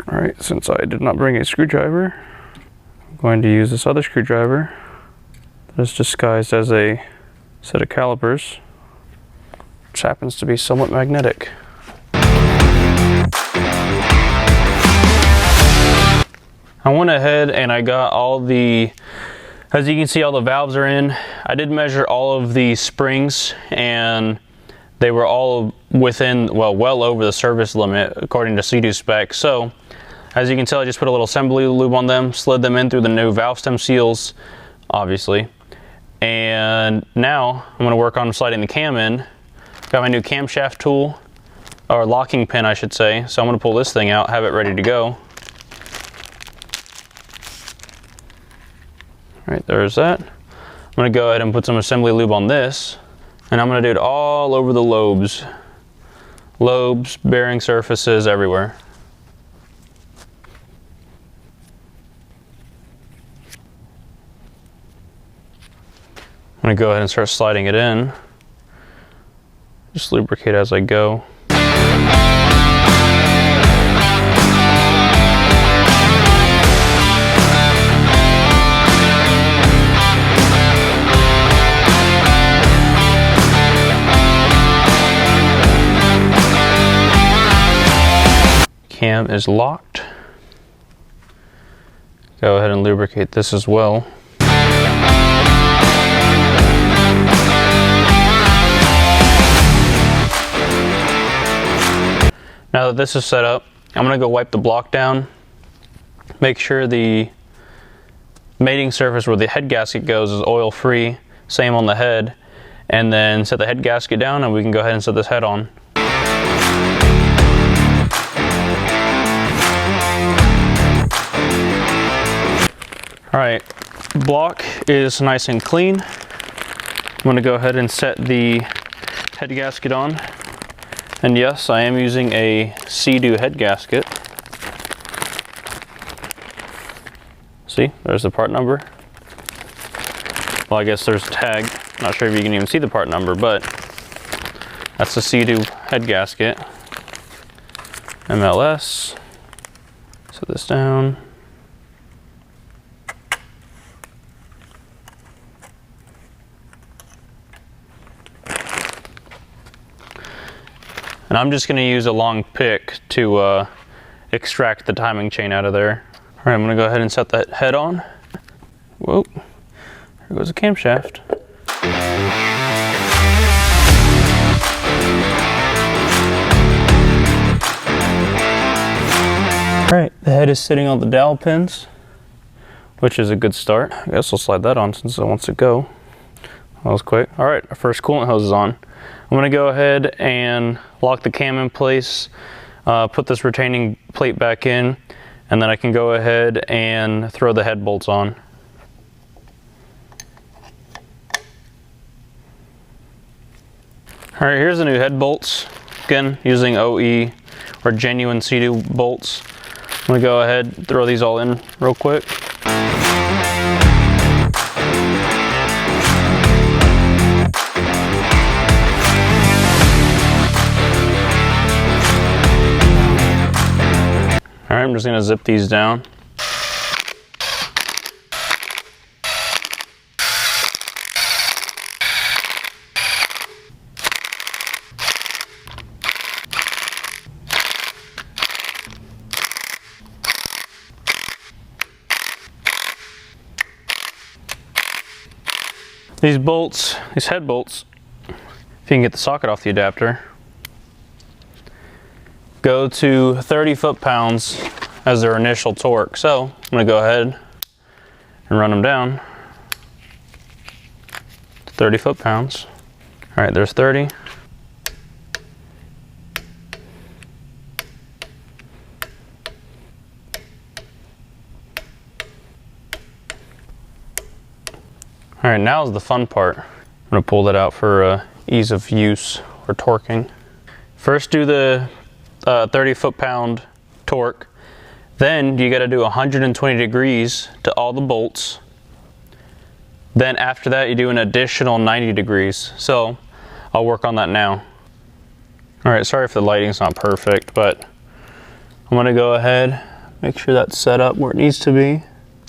All right, since I did not bring a screwdriver, I'm going to use this other screwdriver that is disguised as a set of calipers, which happens to be somewhat magnetic. I went ahead and I got all the, as you can see, all the valves are in. I did measure all of the springs, and they were all within, well over the service limit according to Seadoo spec. So as you can tell, I just put a little assembly lube on them, slid them in through the new valve stem seals, obviously. And now I'm gonna work on sliding the cam in. Got my new camshaft tool, or locking pin I should say. So I'm gonna pull this thing out, have it ready to go. All right, there's that. I'm gonna go ahead and put some assembly lube on this, and I'm gonna do it all over the lobes. Lobes, bearing surfaces, everywhere. I'm gonna go ahead and start sliding it in. Just lubricate as I go. cam is locked. Go ahead and lubricate this as well. Now that this is set up, I'm gonna go wipe the block down, make sure the mating surface where the head gasket goes is oil free, same on the head, and then set the head gasket down and we can go ahead and set this head on. Alright, block is nice and clean. I'm gonna go ahead and set the head gasket on. And yes, I am using a Seadoo head gasket. See, there's the part number. Well, I guess there's a tag. Not sure if you can even see the part number, but that's the Seadoo head gasket. MLS. Set this down. And I'm just going to use a long pick to extract the timing chain out of there. All right, I'm going to go ahead and set that head on. Whoa, there goes the camshaft. All right, the head is sitting on the dowel pins, which is a good start. I guess we'll slide that on since it wants to go. That was quick. All right, our first coolant hose is on. I'm gonna go ahead and lock the cam in place, put this retaining plate back in, and then I can go ahead and throw the head bolts on. All right, here's the new head bolts. Again, using OE or genuine Seadoo bolts. I'm gonna go ahead and throw these all in real quick. All right, I'm just gonna zip these down. These bolts, these head bolts, if you can get the socket off the adapter, go to 30 foot-pounds as their initial torque. So I'm gonna go ahead and run them down to 30 foot-pounds. All right, there's 30. All right, now is the fun part. I'm gonna pull that out for ease of use or torquing. First do the 30 foot-pound torque. Then you gotta do 120 degrees to all the bolts. Then after that, you do an additional 90 degrees. So I'll work on that now. All right, sorry if the lighting's not perfect, but I'm gonna go ahead, make sure that's set up where it needs to be.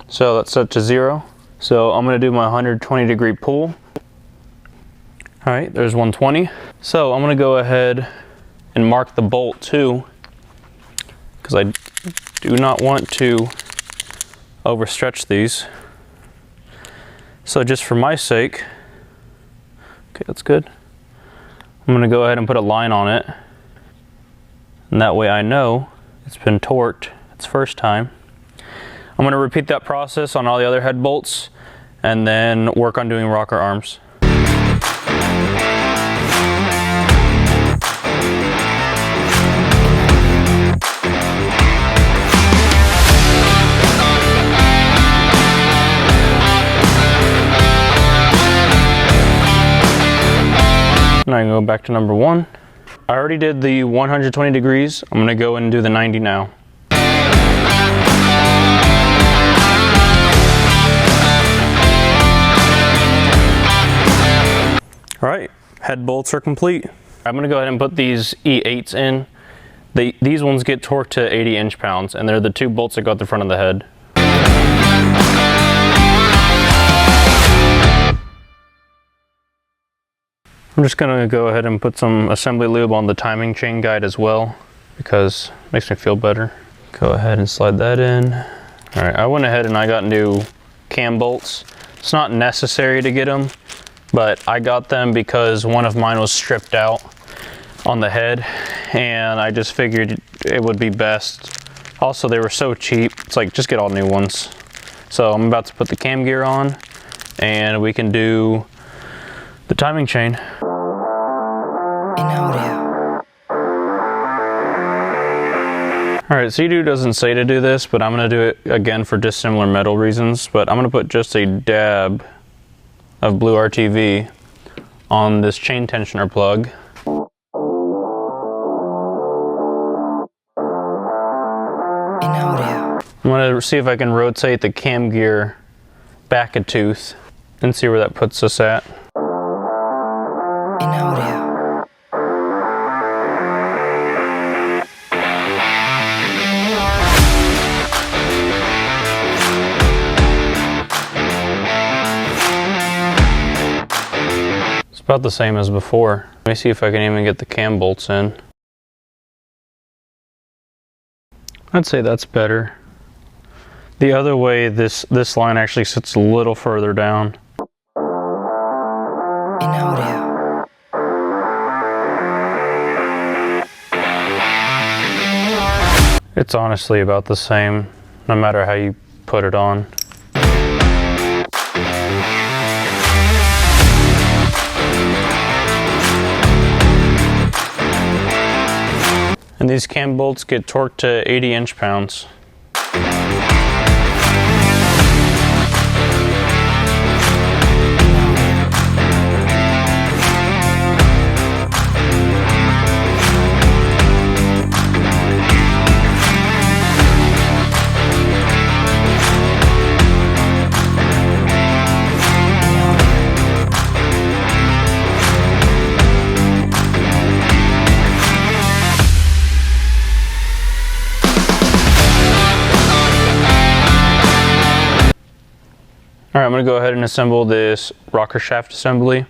So that's set to 0. So I'm gonna do my 120 degree pull. All right, there's 120. So I'm gonna go ahead and mark the bolt too, because I do not want to overstretch these. So just for my sake, okay, that's good. I'm gonna go ahead and put a line on it. And that way I know it's been torqued its first time. I'm gonna repeat that process on all the other head bolts and then work on doing rocker arms. Now I can go back to number 1. I already did the 120 degrees. I'm gonna go and do the 90 now. All right, head bolts are complete. I'm gonna go ahead and put these E8s in. These ones get torqued to 80 inch-pounds, and they're the 2 bolts that go at the front of the head. I'm just gonna go ahead and put some assembly lube on the timing chain guide as well, because it makes me feel better. Go ahead and slide that in. All right, I went ahead and I got new cam bolts. It's not necessary to get them, but I got them because one of mine was stripped out on the head, and I just figured it would be best. Also, they were so cheap. It's like, just get all new ones. So I'm about to put the cam gear on, and we can do the timing chain. In audio. All right, Seadoo doesn't say to do this, but I'm gonna do it again for dissimilar metal reasons, but I'm gonna put just a dab of blue RTV on this chain tensioner plug. In audio. I'm gonna see if I can rotate the cam gear back a tooth and see where that puts us at. In audio. It's about the same as before. Let me see if I can even get the cam bolts in. I'd say that's better. The other way, this line actually sits a little further down. In audio. It's honestly about the same, no matter how you put it on. And these cam bolts get torqued to 80 inch-pounds. All right, I'm gonna go ahead and assemble this rocker shaft assembly.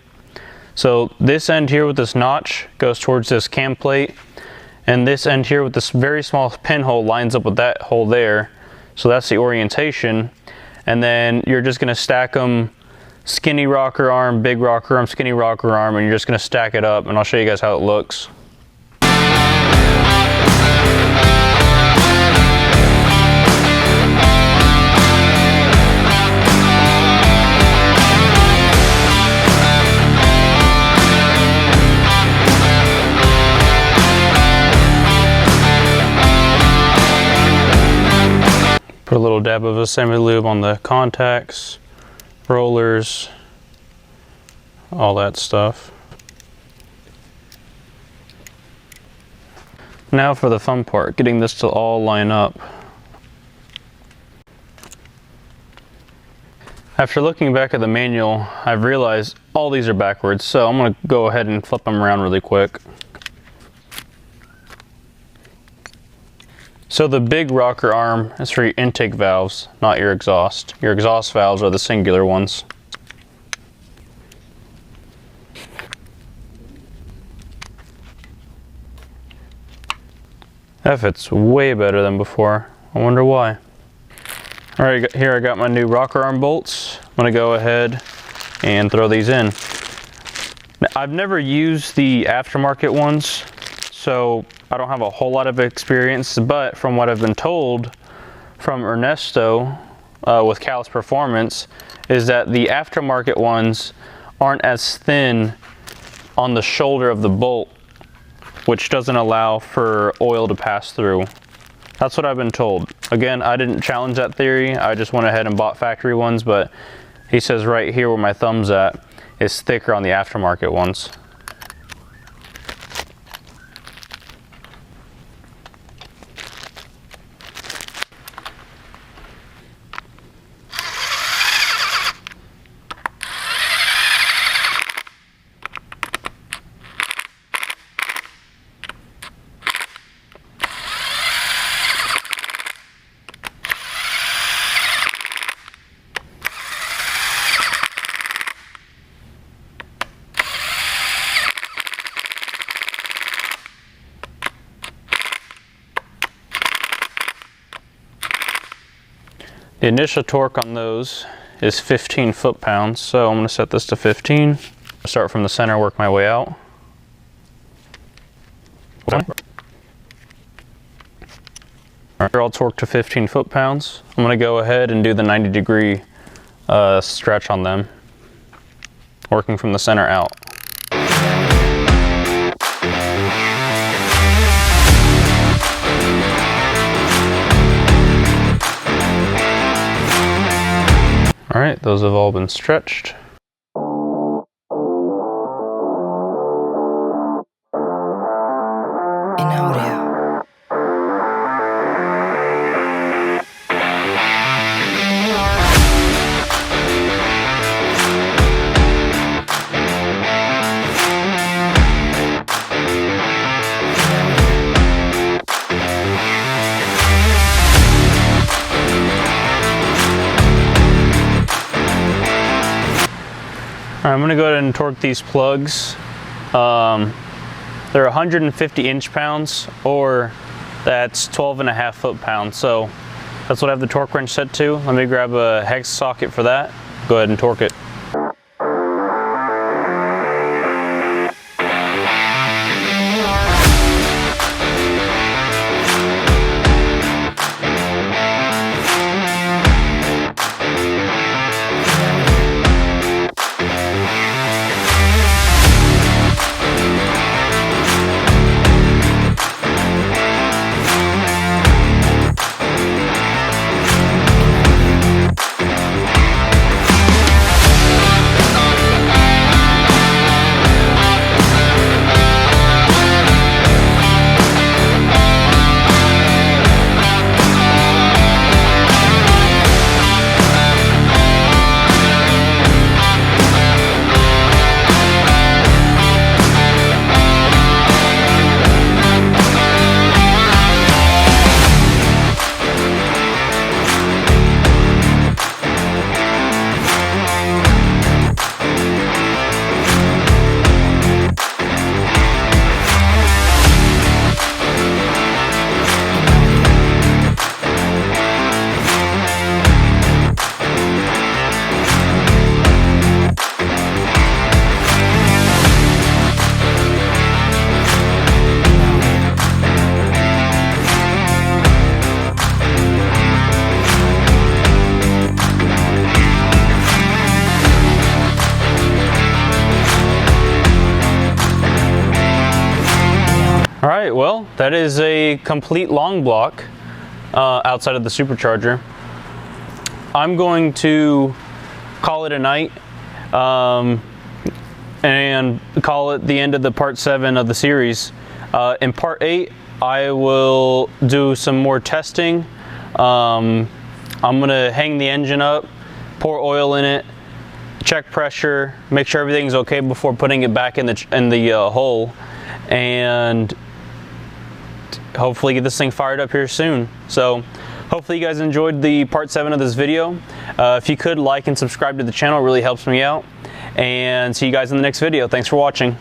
So this end here with this notch goes towards this cam plate, and this end here with this very small pinhole lines up with that hole there. So that's the orientation. And then you're just gonna stack them skinny rocker arm, big rocker arm, skinny rocker arm, and you're just gonna stack it up, and I'll show you guys how it looks. Put a little dab of assembly lube on the contacts, rollers, all that stuff. Now for the fun part, getting this to all line up. After looking back at the manual, I've realized all these are backwards, so I'm going to go ahead and flip them around really quick. So the big rocker arm is for your intake valves, not your exhaust. Your exhaust valves are the singular ones. That fits way better than before. I wonder why. All right, here I got my new rocker arm bolts. I'm gonna go ahead and throw these in. Now, I've never used the aftermarket ones, so I don't have a whole lot of experience, but from what I've been told from Ernesto with Callus Performance is that the aftermarket ones aren't as thin on the shoulder of the bolt, which doesn't allow for oil to pass through. That's what I've been told. Again, I didn't challenge that theory. I just went ahead and bought factory ones, but he says right here where my thumb's at is thicker on the aftermarket ones. The initial torque on those is 15 foot-pounds, so I'm going to set this to 15. Start from the center, work my way out. Alright, they're all torqued to 15 foot-pounds. I'm going to go ahead and do the 90-degree stretch on them, working from the center out. Alright, those have all been stretched. In audio. I'm going to go ahead and torque these plugs. They're 150 inch-pounds, or that's 12.5 foot-pounds. So that's what I have the torque wrench set to. Let me grab a hex socket for that. Go ahead and torque it. Alright, well, that is a complete long block outside of the supercharger. I'm going to call it a night and call it the end of the part 7 of the series. In part 8, I will do some more testing. I'm going to hang the engine up, pour oil in it, check pressure, make sure everything's okay before putting it back in the hole, and hopefully get this thing fired up here soon. So hopefully you guys enjoyed the part 7 of this video. If you could like and subscribe to the channel, it really helps me out. And see you guys in the next video. Thanks for watching.